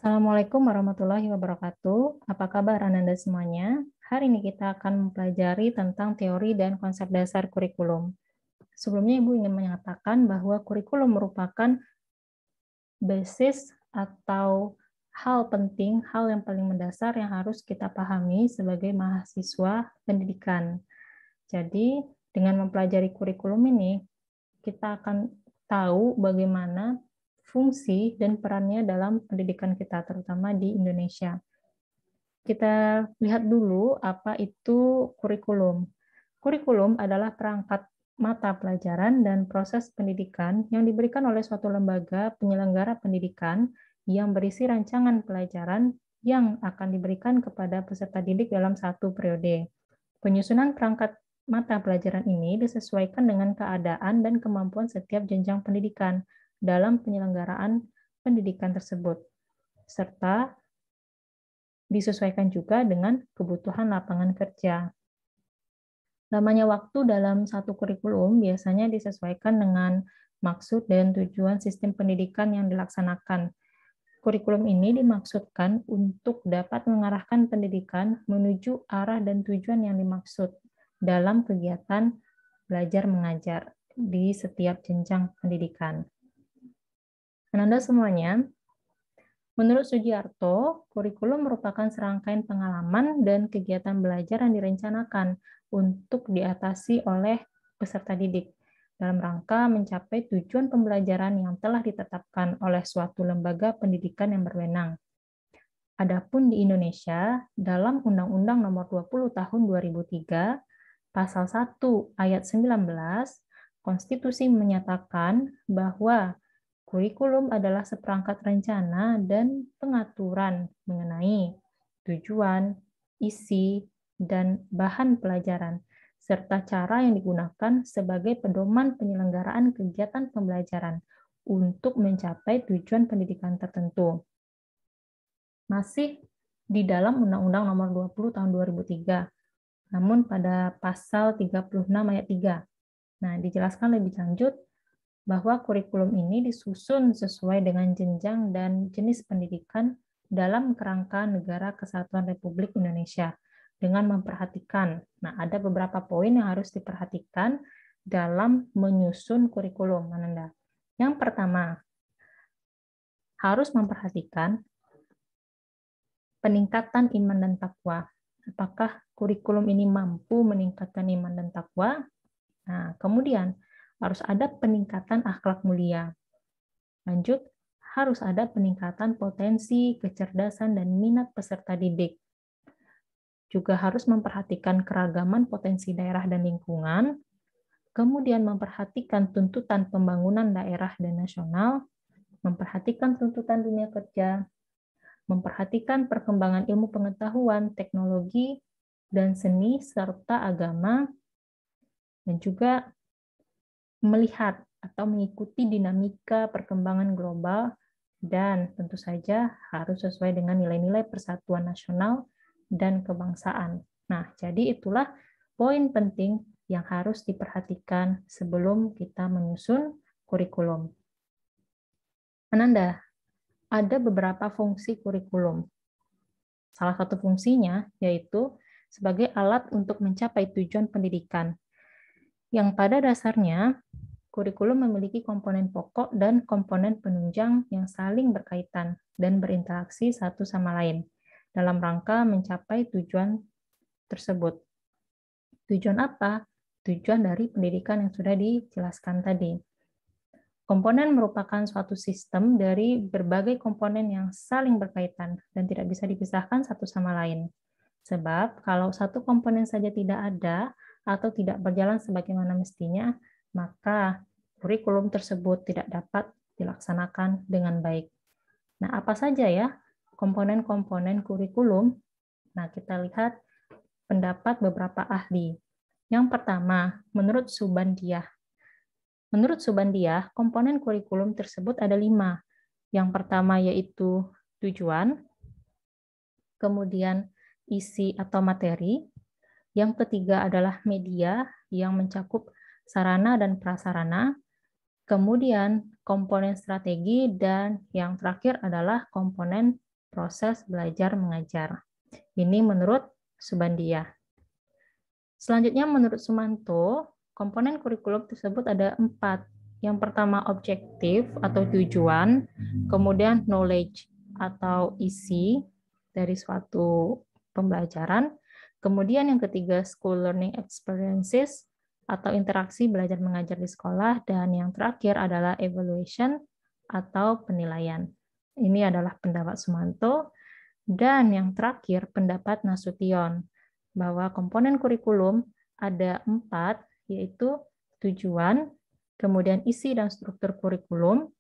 Assalamualaikum warahmatullahi wabarakatuh. Apa kabar Ananda semuanya? Hari ini kita akan mempelajari tentang teori dan konsep dasar kurikulum. Sebelumnya Ibu ingin menyatakan bahwa kurikulum merupakan basis atau hal penting, hal yang paling mendasar yang harus kita pahami sebagai mahasiswa pendidikan. Jadi, dengan mempelajari kurikulum ini, kita akan tahu bagaimana fungsi dan perannya dalam pendidikan kita, terutama di Indonesia. Kita lihat dulu apa itu kurikulum. Kurikulum adalah perangkat mata pelajaran dan proses pendidikan yang diberikan oleh suatu lembaga penyelenggara pendidikan yang berisi rancangan pelajaran yang akan diberikan kepada peserta didik dalam satu periode. Penyusunan perangkat mata pelajaran ini disesuaikan dengan keadaan dan kemampuan setiap jenjang pendidikan dalam penyelenggaraan pendidikan tersebut, serta disesuaikan juga dengan kebutuhan lapangan kerja. Lamanya waktu dalam satu kurikulum biasanya disesuaikan dengan maksud dan tujuan sistem pendidikan yang dilaksanakan. Kurikulum ini dimaksudkan untuk dapat mengarahkan pendidikan menuju arah dan tujuan yang dimaksud dalam kegiatan belajar mengajar di setiap jenjang pendidikan. Ananda semuanya, menurut Sugiarto, kurikulum merupakan serangkaian pengalaman dan kegiatan belajar yang direncanakan untuk diatasi oleh peserta didik dalam rangka mencapai tujuan pembelajaran yang telah ditetapkan oleh suatu lembaga pendidikan yang berwenang. Adapun di Indonesia, dalam Undang-Undang Nomor 20 Tahun 2003, Pasal 1 Ayat 19, Konstitusi menyatakan bahwa kurikulum adalah seperangkat rencana dan pengaturan mengenai tujuan, isi, dan bahan pelajaran, serta cara yang digunakan sebagai pedoman penyelenggaraan kegiatan pembelajaran untuk mencapai tujuan pendidikan tertentu. Masih di dalam Undang-Undang Nomor 20 Tahun 2003, namun pada pasal 36 ayat 3. Nah, dijelaskan lebih lanjut bahwa kurikulum ini disusun sesuai dengan jenjang dan jenis pendidikan dalam kerangka Negara Kesatuan Republik Indonesia dengan memperhatikan. Nah, ada beberapa poin yang harus diperhatikan dalam menyusun kurikulum, Ananda. Yang pertama, harus memperhatikan peningkatan iman dan takwa. Apakah kurikulum ini mampu meningkatkan iman dan takwa? Nah, kemudian harus ada peningkatan akhlak mulia. Lanjut, harus ada peningkatan potensi, kecerdasan, dan minat peserta didik. Juga harus memperhatikan keragaman potensi daerah dan lingkungan, kemudian memperhatikan tuntutan pembangunan daerah dan nasional, memperhatikan tuntutan dunia kerja, memperhatikan perkembangan ilmu pengetahuan, teknologi, dan seni, serta agama, dan juga melihat atau mengikuti dinamika perkembangan global, dan tentu saja harus sesuai dengan nilai-nilai persatuan nasional dan kebangsaan. Nah, jadi itulah poin penting yang harus diperhatikan sebelum kita menyusun kurikulum. Ananda, ada beberapa fungsi kurikulum. Salah satu fungsinya yaitu sebagai alat untuk mencapai tujuan pendidikan, yang pada dasarnya kurikulum memiliki komponen pokok dan komponen penunjang yang saling berkaitan dan berinteraksi satu sama lain dalam rangka mencapai tujuan tersebut. Tujuan apa? Tujuan dari pendidikan yang sudah dijelaskan tadi. Komponen merupakan suatu sistem dari berbagai komponen yang saling berkaitan dan tidak bisa dipisahkan satu sama lain. Sebab kalau satu komponen saja tidak ada atau tidak berjalan sebagaimana mestinya, maka kurikulum tersebut tidak dapat dilaksanakan dengan baik. Nah, apa saja ya komponen-komponen kurikulum? Nah, kita lihat pendapat beberapa ahli. Yang pertama, menurut Subandiah. Menurut Subandiah, komponen kurikulum tersebut ada 5. Yang pertama yaitu tujuan, kemudian isi atau materi, yang ketiga adalah media yang mencakup sarana dan prasarana, kemudian komponen strategi, dan yang terakhir adalah komponen proses belajar mengajar. Ini menurut Subandia. Selanjutnya menurut Sumanto, komponen kurikulum tersebut ada 4. Yang pertama objektif atau tujuan, kemudian knowledge atau isi dari suatu pembelajaran, kemudian yang ketiga school learning experiences atau interaksi belajar mengajar di sekolah, dan yang terakhir adalah evaluation atau penilaian. Ini adalah pendapat Sumanto. Dan yang terakhir pendapat Nasution, bahwa komponen kurikulum ada 4, yaitu tujuan, kemudian isi dan struktur kurikulum,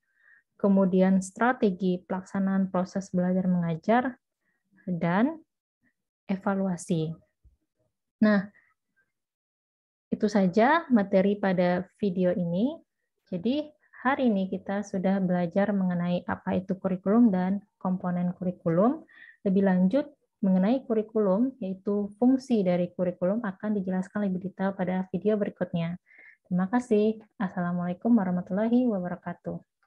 kemudian strategi pelaksanaan proses belajar mengajar, dan evaluasi. Nah, itu saja materi pada video ini. Jadi, hari ini kita sudah belajar mengenai apa itu kurikulum dan komponen kurikulum. Lebih lanjut, mengenai kurikulum, yaitu fungsi dari kurikulum akan dijelaskan lebih detail pada video berikutnya. Terima kasih. Assalamualaikum warahmatullahi wabarakatuh.